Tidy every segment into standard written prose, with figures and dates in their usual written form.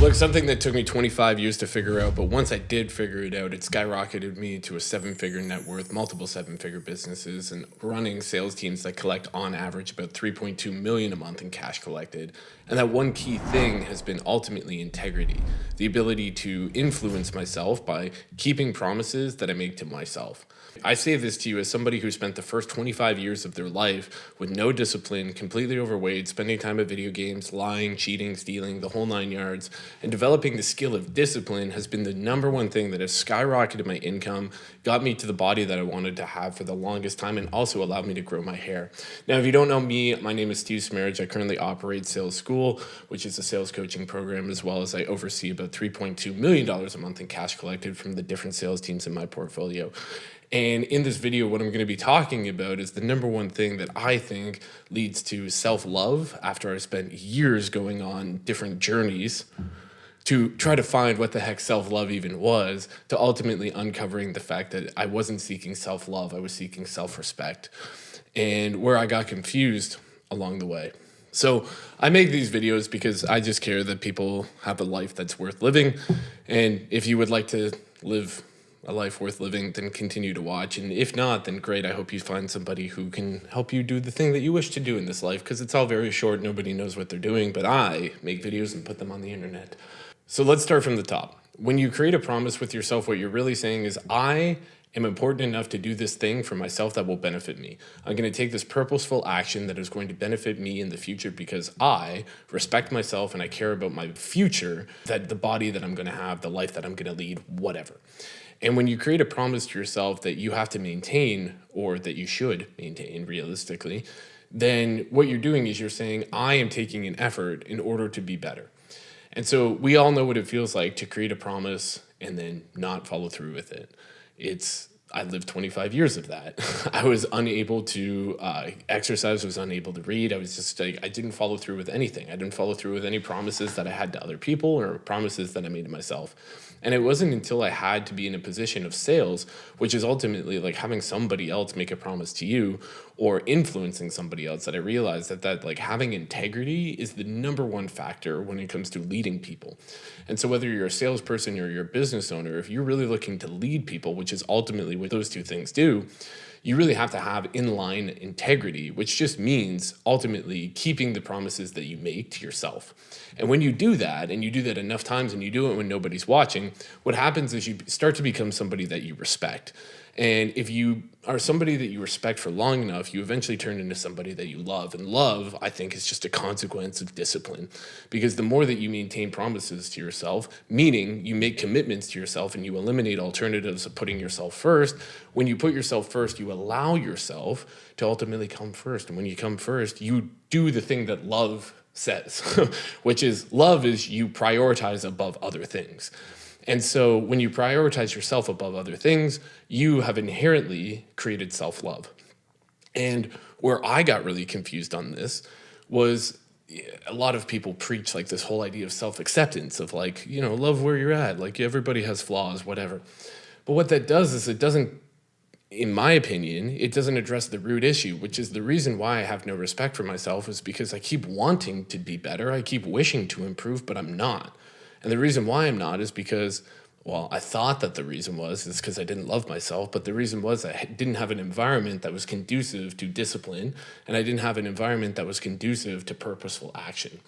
Look, something that took me 25 years to figure out, but once I did figure it out, it skyrocketed me to a seven-figure net worth, multiple seven-figure businesses, and running sales teams that collect on average about 3.2 million a month in cash collected. And that one key thing has been ultimately integrity, the ability to influence myself by keeping promises that I make to myself. I say this to you as somebody who spent the first 25 years of their life with no discipline, completely overweight, spending time at video games, lying, cheating, stealing, the whole nine yards, and developing the skill of discipline has been the number one thing that has skyrocketed my income, got me to the body that I wanted to have for the longest time, and also allowed me to grow my hair. Now, if you don't know me, my name is Smaridge. I currently operate Sales School, which is a sales coaching program, as well as I oversee about $3.2 million a month in cash collected from the different sales teams in my portfolio. And in this video, what I'm going to be talking about is the number one thing that I think leads to self-love after I spent years going on different journeys to try to find what the heck self-love even was, to ultimately uncovering the fact that I wasn't seeking self-love, I was seeking self-respect, and where I got confused along the way. So I make these videos because I just care that people have a life that's worth living. And if you would like to live a life worth living, then continue to watch. And if not, then great. I hope you find somebody who can help you do the thing that you wish to do in this life, because it's all very short. Nobody knows what they're doing, but I make videos and put them on the internet. So let's start from the top. When you create a promise with yourself, what you're really saying is, I am important enough to do this thing for myself that will benefit me. I'm going to take this purposeful action that is going to benefit me in the future because I respect myself and I care about my future, that the body that I'm going to have, the life that I'm going to lead, whatever. And when you create a promise to yourself that you have to maintain, or that you should maintain realistically, then what you're doing is you're saying, I am taking an effort in order to be better. And so we all know what it feels like to create a promise and then not follow through with it. I lived 25 years of that. I was unable to exercise, was unable to read. I was just like, I didn't follow through with anything. I didn't follow through with any promises that I had to other people or promises that I made to myself. And it wasn't until I had to be in a position of sales, which is ultimately like having somebody else make a promise to you or influencing somebody else, that I realized that like having integrity is the number one factor when it comes to leading people. And so whether you're a salesperson or you're a business owner, if you're really looking to lead people, which is ultimately what those two things do, you really have to have inline integrity, which just means ultimately keeping the promises that you make to yourself. And when you do that, and you do that enough times, and you do it when nobody's watching, what happens is you start to become somebody that you respect. And if you are somebody that you respect for long enough, you eventually turn into somebody that you love. And love, I think, is just a consequence of discipline. Because the more that you maintain promises to yourself, meaning you make commitments to yourself and you eliminate alternatives of putting yourself first, when you put yourself first, you allow yourself to ultimately come first. And when you come first, you do the thing that love says, which is love is you prioritize above other things. And so when you prioritize yourself above other things, you have inherently created self-love. And where I got really confused on this was a lot of people preach like this whole idea of self-acceptance, of like, you know, love where you're at, like everybody has flaws, whatever. But what that does is it doesn't, in my opinion, it doesn't address the root issue, which is the reason why I have no respect for myself is because I keep wanting to be better. I keep wishing to improve, but I'm not. And the reason why I'm not is because, well, I thought that the reason is because I didn't love myself, but the reason was I didn't have an environment that was conducive to discipline, and I didn't have an environment that was conducive to purposeful action.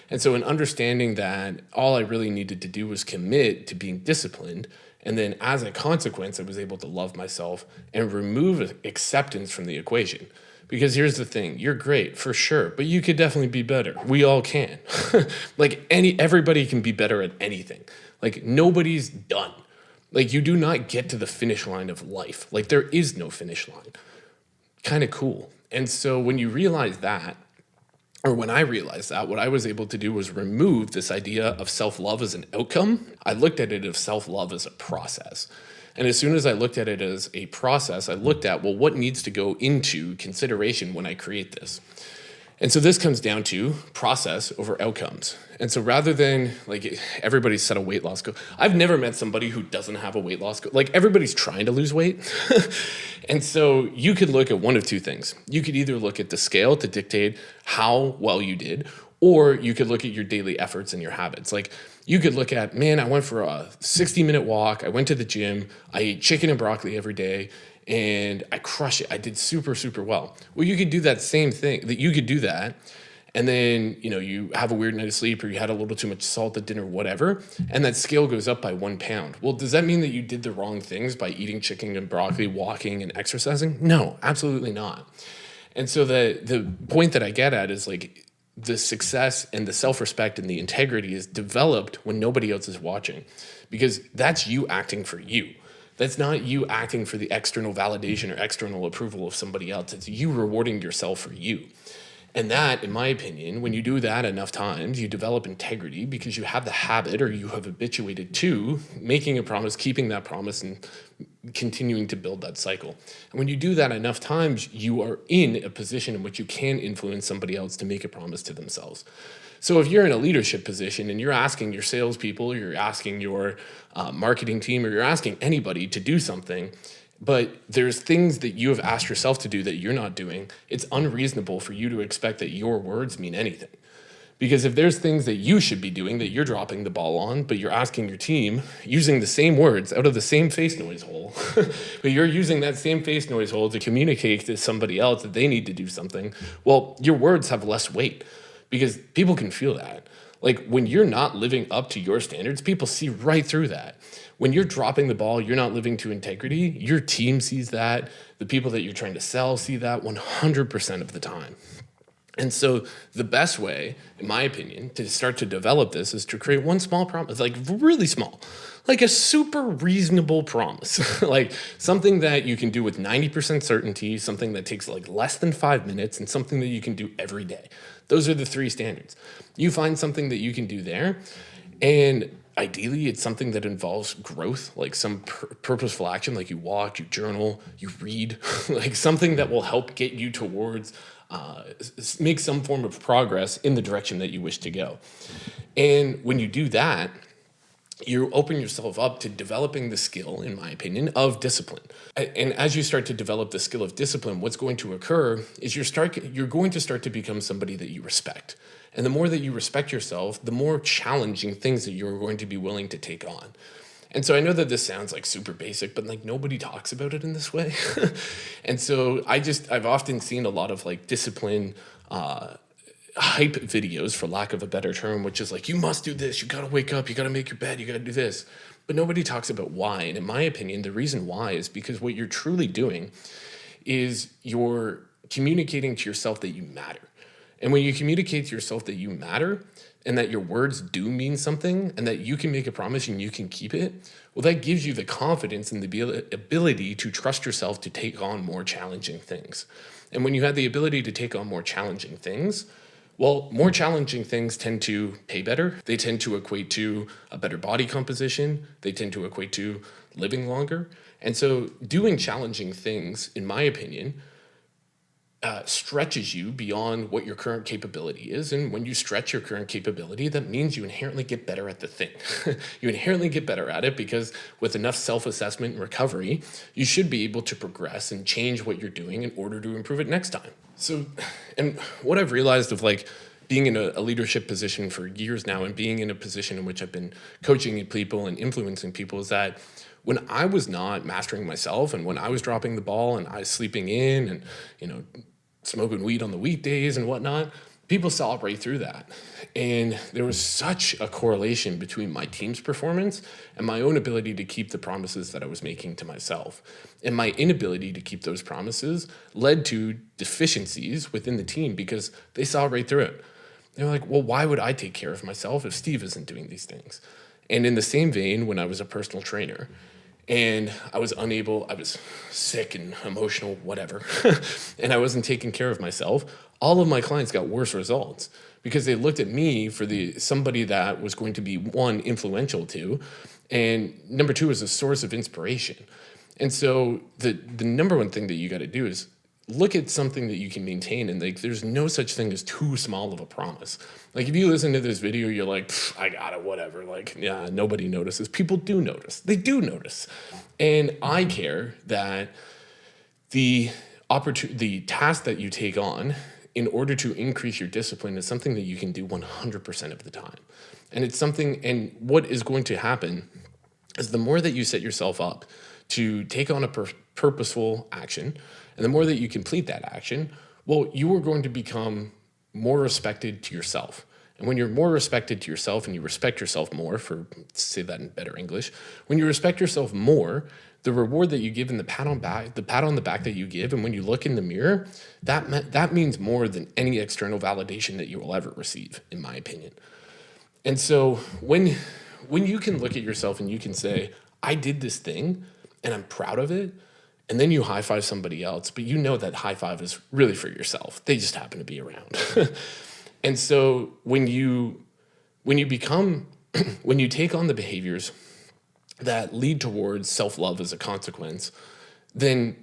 And so in understanding that, all I really needed to do was commit to being disciplined, and then as a consequence, I was able to love myself and remove acceptance from the equation. Because here's the thing, you're great for sure, but you could definitely be better. We all can. Like everybody can be better at anything. Like nobody's done. Like you do not get to the finish line of life. Like there is no finish line. Kind of cool. And so when you realize that, or when I realized that, what I was able to do was remove this idea of self-love as an outcome. I looked at it as self-love as a process. And as soon as I looked at it as a process, I looked at, well, what needs to go into consideration when I create this? And so this comes down to process over outcomes. And so rather than like everybody's set a weight loss goal, I've never met somebody who doesn't have a weight loss goal. Like everybody's trying to lose weight. And so you could look at one of two things. You could either look at the scale to dictate how well you did, or you could look at your daily efforts and your habits. Like You could look at, man, I went for a 60-minute walk. I went to the gym. I ate chicken and broccoli every day, and I crushed it. I did super, super well. Well, you could do that same thing. That you could do that, and then you have a weird night of sleep, or you had a little too much salt at dinner, whatever, and that scale goes up by 1 pound. Well, does that mean that you did the wrong things by eating chicken and broccoli, walking, and exercising? No, absolutely not. And so the point that I get at is like the success and the self-respect and the integrity is developed when nobody else is watching, because that's you acting for you. That's not you acting for the external validation or external approval of somebody else. It's you rewarding yourself for you. And that, in my opinion, when you do that enough times, you develop integrity because you have the habit, or you have habituated to making a promise, keeping that promise, and continuing to build that cycle. And when you do that enough times, you are in a position in which you can influence somebody else to make a promise to themselves. So if you're in a leadership position and you're asking your salespeople, you're asking your marketing team, or you're asking anybody to do something, but there's things that you have asked yourself to do that you're not doing, it's unreasonable for you to expect that your words mean anything. Because if there's things that you should be doing that you're dropping the ball on, but you're asking your team using the same words out of the same face noise hole, but you're using that same face noise hole to communicate to somebody else that they need to do something, well, your words have less weight because people can feel that. Like when you're not living up to your standards, people see right through that. When you're dropping the ball, you're not living to integrity, your team sees that, the people that you're trying to sell see that 100% of the time. And so the best way, in my opinion, to start to develop this is to create one small promise, like really small, like a super reasonable promise, like something that you can do with 90% certainty, something that takes like less than 5 minutes, and something that you can do every day. Those are the 3 standards. You find something that you can do there, and ideally it's something that involves growth, like some purposeful action, like you walk, you journal, you read, like something that will help get you towards make some form of progress in the direction that you wish to go. And when you do that, you open yourself up to developing the skill, in my opinion, of discipline. And as you start to develop the skill of discipline, what's going to occur is you're going to start to become somebody that you respect. And the more that you respect yourself, the more challenging things that you're going to be willing to take on. And so I know that this sounds like super basic, but like nobody talks about it in this way. And so I've often seen a lot of like discipline hype videos, for lack of a better term, which is like, you must do this, you gotta wake up, you gotta make your bed, you gotta do this. But nobody talks about why. And in my opinion, the reason why is because what you're truly doing is you're communicating to yourself that you matter. And when you communicate to yourself that you matter, and that your words do mean something, and that you can make a promise and you can keep it, well, that gives you the confidence and the ability to trust yourself to take on more challenging things. And when you have the ability to take on more challenging things, well, more challenging things tend to pay better. They tend to equate to a better body composition. They tend to equate to living longer. And so doing challenging things, in my opinion, stretches you beyond what your current capability is. And when you stretch your current capability, that means you inherently get better at the thing. You inherently get better at it because with enough self-assessment and recovery, you should be able to progress and change what you're doing in order to improve it next time. So, and what I've realized of like being in a leadership position for years now, and being in a position in which I've been coaching people and influencing people, is that when I was not mastering myself, and when I was dropping the ball and I was sleeping in and, smoking weed on the weekdays and whatnot, people saw right through that. And there was such a correlation between my team's performance and my own ability to keep the promises that I was making to myself. And my inability to keep those promises led to deficiencies within the team because they saw right through it. They were like, well, why would I take care of myself if Steve isn't doing these things? And in the same vein, when I was a personal trainer, and I was sick and emotional, whatever, and I wasn't taking care of myself, all of my clients got worse results because they looked at me for somebody that was going to be, one, influential to, and number two, as a source of inspiration. And so the number one thing that you got to do is look at something that you can maintain, and like there's no such thing as too small of a promise. Like if you listen to this video, you're like, I got it, whatever. Like, yeah, nobody notices. People do notice. They do notice. And I care that the task that you take on in order to increase your discipline is something that you can do 100% of the time. And it's something, and what is going to happen is the more that you set yourself up to take on a purposeful action, and the more that you complete that action, well, you are going to become more respected to yourself. And when you're more respected to yourself and you respect yourself more, for say that in better English, when you respect yourself more, the reward that you give and the pat on the back that you give, and when you look in the mirror, that means more than any external validation that you will ever receive, in my opinion. And so when you can look at yourself and you can say, I did this thing and I'm proud of it, and then you high five somebody else, but you know that high five is really for yourself. They just happen to be around. And so when you take on the behaviors that lead towards self-love as a consequence, then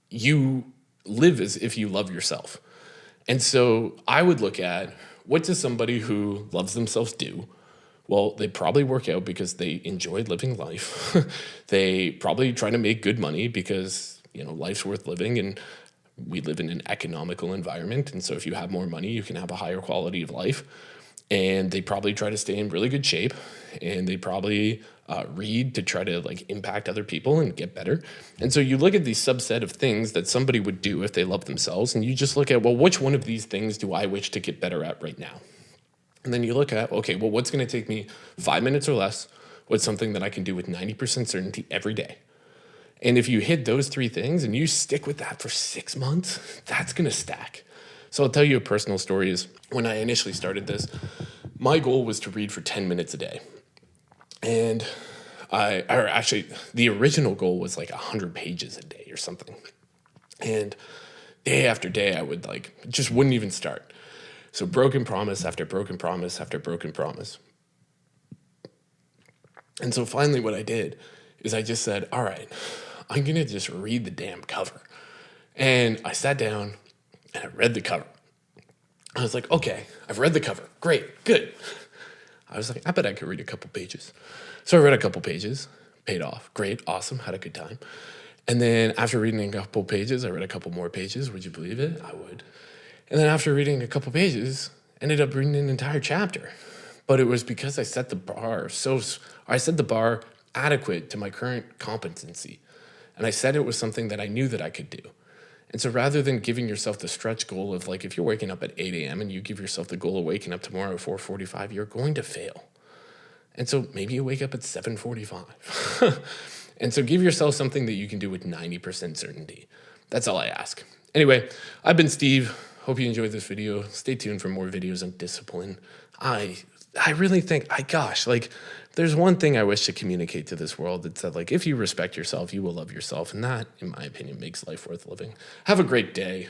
you live as if you love yourself. And so I would look at, what does somebody who loves themselves do? Well, they probably work out because they enjoy living life. They probably try to make good money because, life's worth living, and we live in an economical environment. And so if you have more money, you can have a higher quality of life. And they probably try to stay in really good shape, and they probably read to try to impact other people and get better. And so you look at these subset of things that somebody would do if they love themselves, and you just look at, well, which one of these things do I wish to get better at right now? And then you look at, okay, well, what's going to take me 5 minutes or less? What's something that I can do with 90% certainty every day? And if you hit those three things and you stick with that for 6 months, that's going to stack. So I'll tell you a personal story. Is when I initially started this, my goal was to read for 10 minutes a day. And the original goal was 100 pages a day or something. And day after day, I would just wouldn't even start. So broken promise after broken promise after broken promise. And so finally what I did is I just said, all right, I'm going to just read the damn cover. And I sat down and I read the cover. I was like, okay, I've read the cover. Great, good. I was like, I bet I could read a couple pages. So I read a couple pages, paid off. Great, awesome, had a good time. And then after reading a couple pages, I read a couple more pages. Would you believe it? I would. And then after reading a couple pages, ended up reading an entire chapter. But it was because I set the bar adequate to my current competency. And I said it was something that I knew that I could do. And so rather than giving yourself the stretch goal of if you're waking up at 8 a.m. and you give yourself the goal of waking up tomorrow at 4:45, you're going to fail. And so maybe you wake up at 7:45. And so give yourself something that you can do with 90% certainty. That's all I ask. Anyway, I've been Steve. Hope you enjoyed this video. Stay tuned for more videos on discipline. I really think, there's one thing I wish to communicate to this world. It's that, if you respect yourself, you will love yourself. And that, in my opinion, makes life worth living. Have a great day.